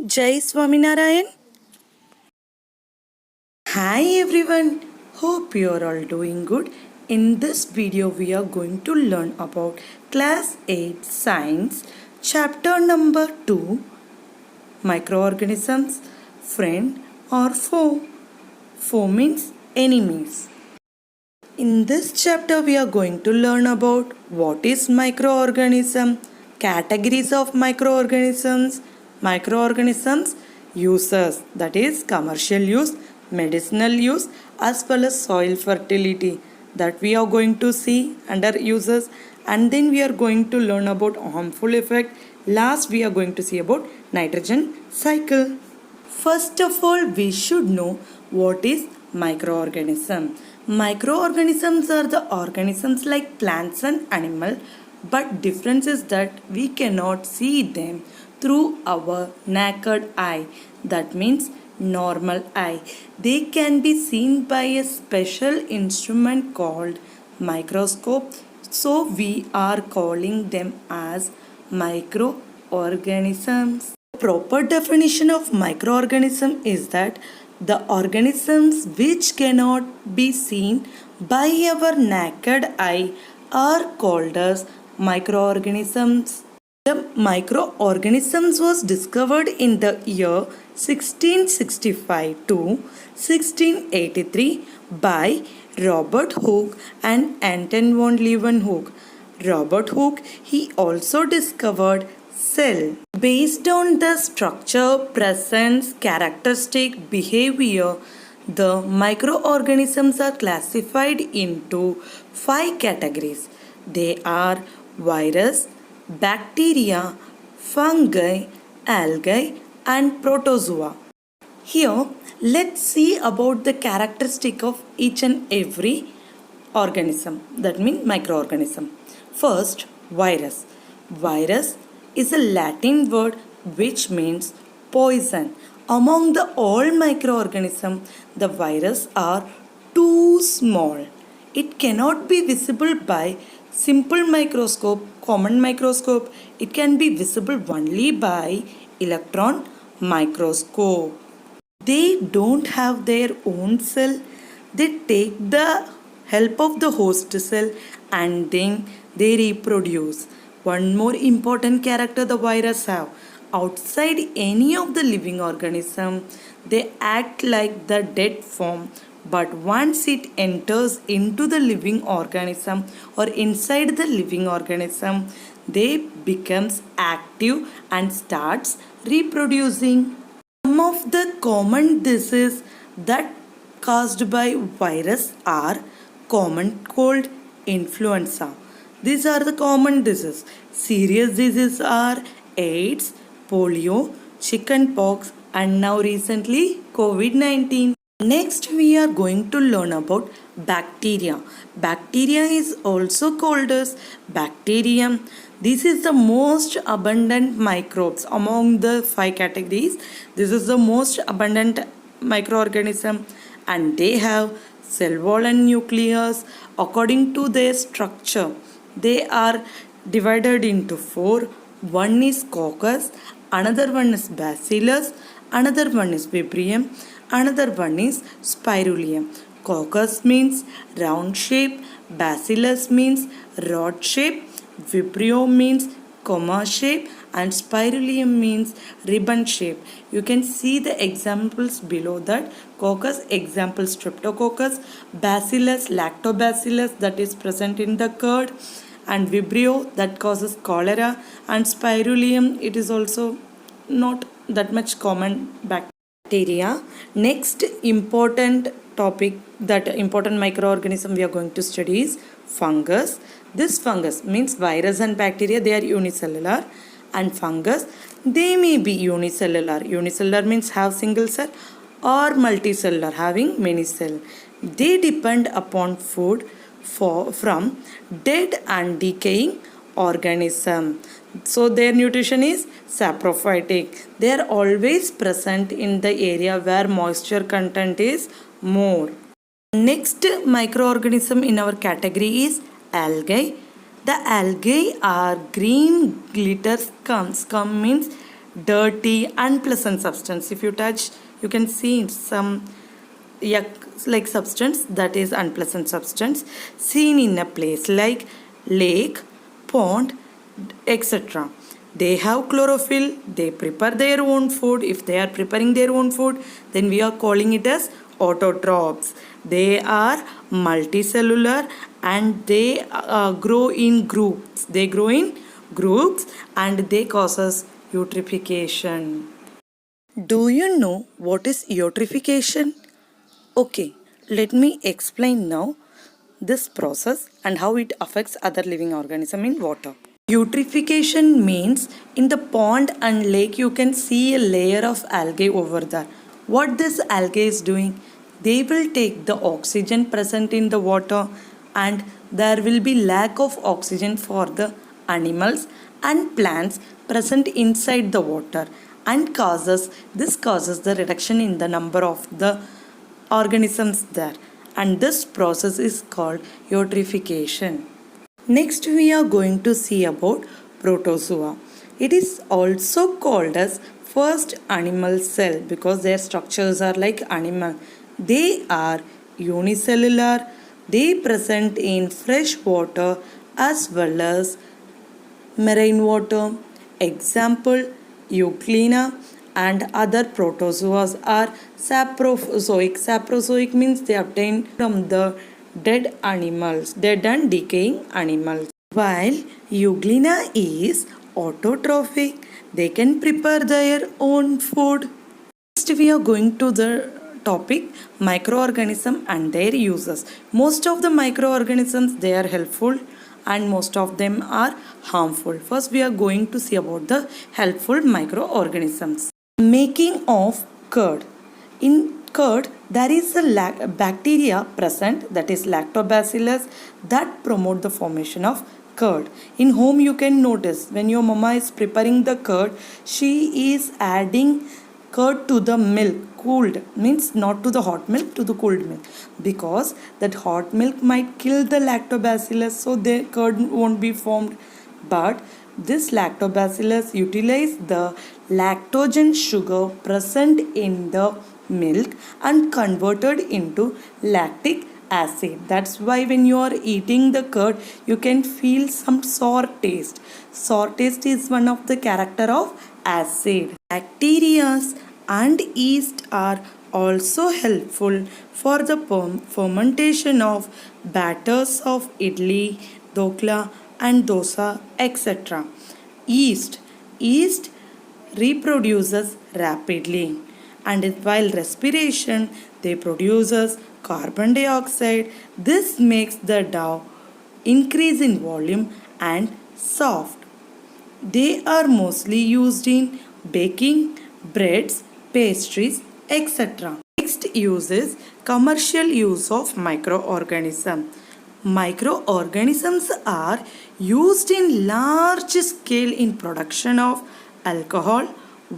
Jai Swaminarayan. Hi everyone. Hope you are all doing good. In this video we are going to learn about class 8 science chapter number 2 microorganisms friend or foe. Foe means enemies. In this chapter we are going to learn about what is microorganism, categories of microorganisms uses, that is commercial use, medicinal use, as well as soil fertility, that we are going to see under uses, and then we are going to learn about harmful effect. Last we are going to see about nitrogen cycle. First of all, we should know what is microorganism. Microorganisms are the organisms like plants and animal, but difference is that we cannot see them through our naked eye. That means normal eye. They can be seen by a special instrument called microscope. So we are calling them as microorganisms. Proper definition of microorganism is that the organisms which cannot be seen by our naked eye are called as microorganisms. The microorganisms was discovered in the year 1665 to 1683 by Robert Hooke and Anton von Leeuwenhoek. Robert Hooke, he also discovered cell. Based on the structure, presence, characteristic, behavior, the microorganisms are classified into 5 categories. They are virus, bacteria, fungi, algae, and protozoa. Here, let's see about the characteristic of each and every organism, that means microorganism. First, virus. Virus is a Latin word which means poison. Among the all microorganisms, the virus are too small. It cannot be visible by simple microscope, common microscope. It can be visible only by electron microscope. They don't have their own cell. They take the help of the host cell and then they reproduce. One more important character the virus have. Outside any of the living organism, they act like the dead form. But once it enters into the living organism or inside the living organism, they becomes active and starts reproducing. Some of the common diseases that caused by virus are common cold, influenza. These are the common diseases. Serious diseases are AIDS, polio, chickenpox, and now recently COVID-19. Next, we are going to learn about bacteria. Bacteria is also called as bacterium. This is the most abundant microbes among the 5 categories. This is the most abundant microorganism, and they have cell wall and nucleus. According to their structure, they are divided into 4. One is coccus, another one is bacillus, another one is vibrio, another one is spirulium. Coccus means round shape, bacillus means rod shape, vibrio means comma shape, and spirulium means ribbon shape. You can see the examples below that. Coccus example streptococcus, bacillus lactobacillus that is present in the curd, and vibrio that causes cholera, and spirulium it is also not that much common bacteria. Next important topic, that important microorganism we are going to study is fungus. This fungus means virus and bacteria, they are unicellular, and fungus they may be unicellular. Unicellular means have single cell, or multicellular having many cell. They depend upon food from dead and decaying organism. So their nutrition is saprophytic. They are always present in the area where moisture content is more. Next microorganism in our category is algae. The algae are green glitter scum. Scum means dirty, unpleasant substance. If you touch, you can see some yuck like substance, that is unpleasant substance seen in a place like lake, pond, etc. They have chlorophyll, they prepare their own food. If they are preparing their own food, then we are calling it as autotrophs. They are multicellular and they grow in groups. They grow in groups and they causes eutrophication. Do you know what is eutrophication? Okay, let me explain now this process and how it affects other living organism in water. Eutrophication means in the pond and lake you can see a layer of algae over there. What this algae is doing? They will take the oxygen present in the water and there will be lack of oxygen for the animals and plants present inside the water and this causes the reduction in the number of the organisms there, and this process is called eutrophication. Next we are going to see about protozoa. It is also called as first animal cell because their structures are like animal. They are unicellular. They present in fresh water as well as marine water. Example, Euglena and other protozoas are saprozoic. Saprozoic means they obtain from the dead animals, dead and decaying animals. While Euglena is autotrophic, they can prepare their own food. Next we are going to the topic microorganism and their uses. Most of the microorganisms, they are helpful and most of them are harmful. First we are going to see about the helpful microorganisms. Making of curd. In curd there is a bacteria present, that is lactobacillus, that promote the formation of curd. In home you can notice when your mama is preparing the curd, she is adding curd to the milk, cooled means not to the hot milk, to the cooled milk, because that hot milk might kill the lactobacillus, so the curd won't be formed. But this lactobacillus utilize the lactogen sugar present in the milk and converted into lactic acid. That's why when you are eating the curd, you can feel some sour taste. Sour taste is one of the character of acid. Bacteria and yeast are also helpful for the fermentation of batters of idli, dokla and dosa, etc. Yeast reproduces rapidly, and while respiration they produces carbon dioxide. This makes the dough increase in volume and soft. They are mostly used in baking, breads, pastries, etc. Next use is commercial use of microorganism. Microorganisms are used in large scale in production of alcohol,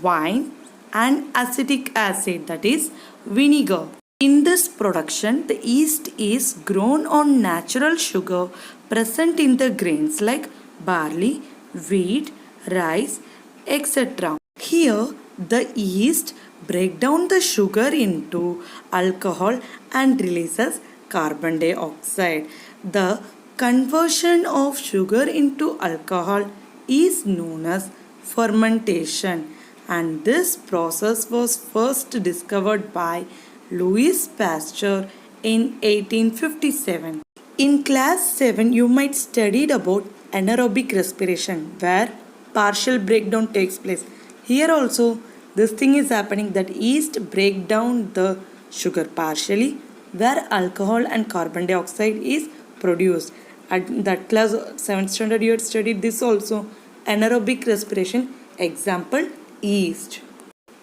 wine and acetic acid, that is vinegar. In this production, the yeast is grown on natural sugar present in the grains like barley, wheat, rice, etc. Here, the yeast break down the sugar into alcohol and releases carbon dioxide. The conversion of sugar into alcohol is known as fermentation, and this process was first discovered by Louis Pasteur in 1857. In class 7, you might studied about anaerobic respiration where partial breakdown takes place. Here also this thing is happening, that yeast break down the sugar partially where alcohol and carbon dioxide is produced. At that class 7th standard you had studied this also, anaerobic respiration, example yeast.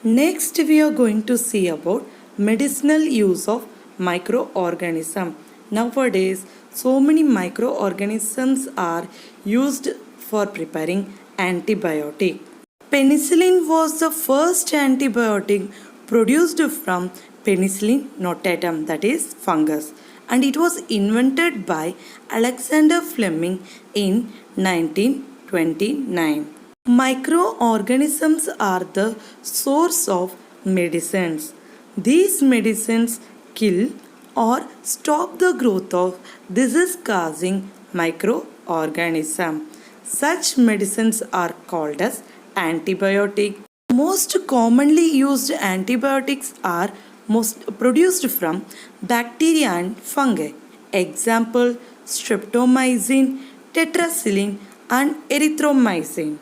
Next we are going to see about medicinal use of microorganism. Nowadays so many microorganisms are used for preparing antibiotic. Penicillin was the first antibiotic produced from Penicillin notatum, that is fungus, and it was invented by Alexander Fleming in 1929. Microorganisms are the source of medicines. These medicines kill or stop the growth of disease causing microorganism. Such medicines are called as antibiotics. Most commonly used antibiotics are most produced from bacteria and fungi. Example: streptomycin, tetracycline, and erythromycin.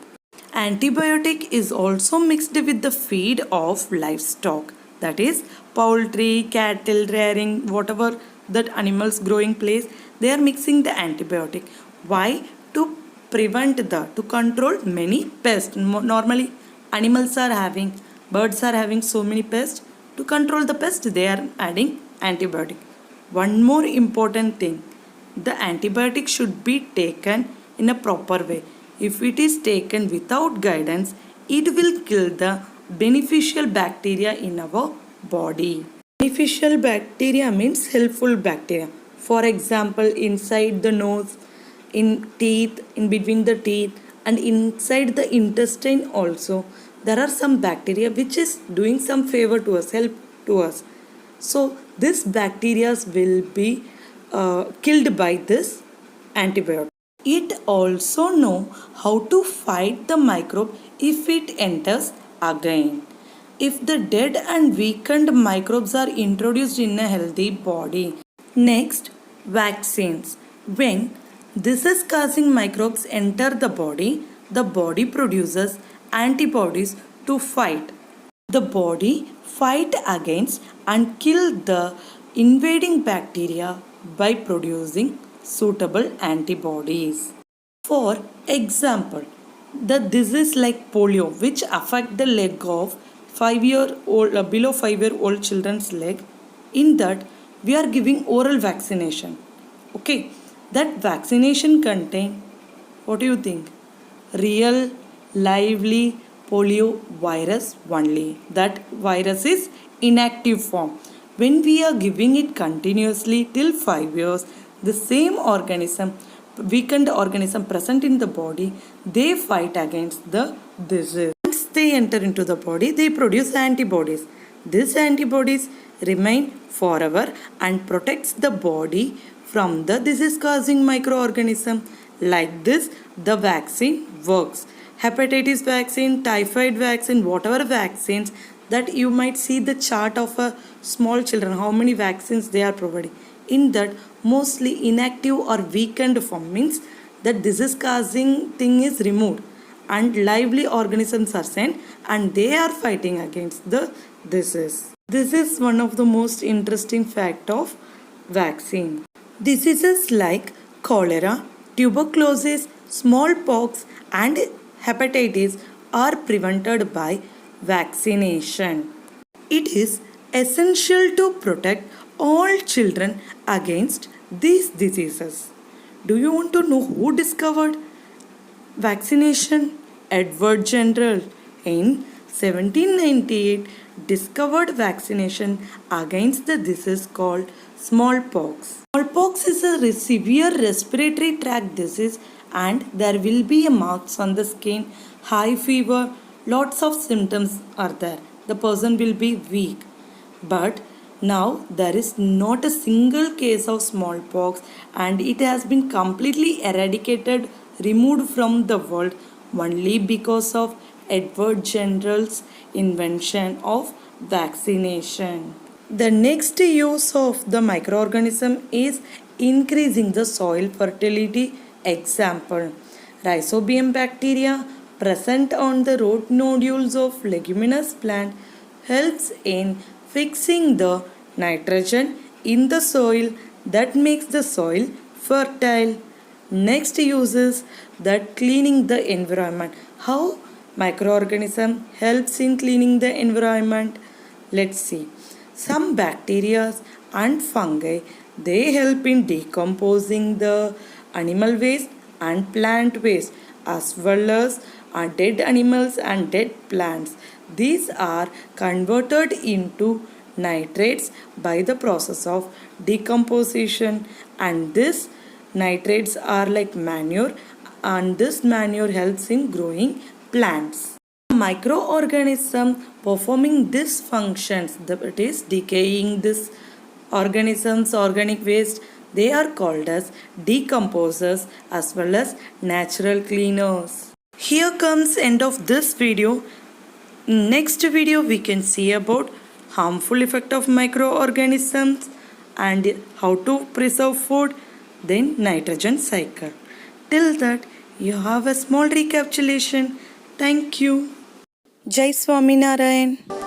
Antibiotic is also mixed with the feed of livestock, that is poultry, cattle rearing, whatever that animals growing place, they are mixing the antibiotic. Why? To prevent to control many pests. Normally animals are having, birds are having so many pests. To control the pest, they are adding antibiotic. One more important thing, the antibiotic should be taken in a proper way. If it is taken without guidance, it will kill the beneficial bacteria in our body. Beneficial bacteria means helpful bacteria. For example, inside the nose, in teeth, in between the teeth, and inside the intestine also, there are some bacteria which is doing some favor to us, help to us. So this bacteria will be killed by this antibiotic. It also know how to fight the microbe if it enters again. If the dead and weakened microbes are introduced in a healthy body. Next, vaccines. When disease causing microbes enter the body produces antibodies to fight. The body fight against and kill the invading bacteria by producing suitable antibodies. For example, the disease like polio, which affect the leg of 5-year-old below 5-year-old children's leg, in that we are giving oral vaccination. Okay, that vaccination contain, what do you think? Real, lively polio virus only. That virus is inactive form. When we are giving it continuously till 5 years, the same organism, weakened organism present in the body, they fight against the disease. Once they enter into the body, they produce antibodies. These antibodies remain forever and protects the body from the disease causing microorganism. Like this, the vaccine works. Hepatitis vaccine, typhoid vaccine, whatever vaccines that you might see the chart of a small children, how many vaccines they are providing. In that, mostly inactive or weakened form means that disease causing thing is removed and lively organisms are sent and they are fighting against the disease. This is one of the most interesting fact of vaccine. Diseases like cholera, tuberculosis, smallpox and hepatitis are prevented by vaccination. It is essential to protect all children against these diseases. Do you want to know who discovered vaccination? Edward Jenner in 1798 discovered vaccination against the disease called smallpox. Smallpox is a severe respiratory tract disease and there will be marks on the skin, high fever, lots of symptoms are there. The person will be weak. But now there is not a single case of smallpox and it has been completely eradicated, removed from the world only because of Edward Jenner's invention of vaccination. The next use of the microorganism is increasing the soil fertility. Example, Rhizobium bacteria present on the root nodules of leguminous plant helps in fixing the nitrogen in the soil that makes the soil fertile. Next use is that cleaning the environment. How microorganism helps in cleaning the environment? Let's see. Some bacteria and fungi, they help in decomposing the animal waste and plant waste as well as dead animals and dead plants. These are converted into nitrates by the process of decomposition and this nitrates are like manure and this manure helps in growing plants. Microorganism performing these functions, that is decaying this organisms, organic waste, they are called as decomposers as well as natural cleaners. Here comes end of this video. Next video we can see about harmful effect of microorganisms and how to preserve food, then nitrogen cycle. Till that you have a small recapitulation. Thank you. Jai Swaminarayan.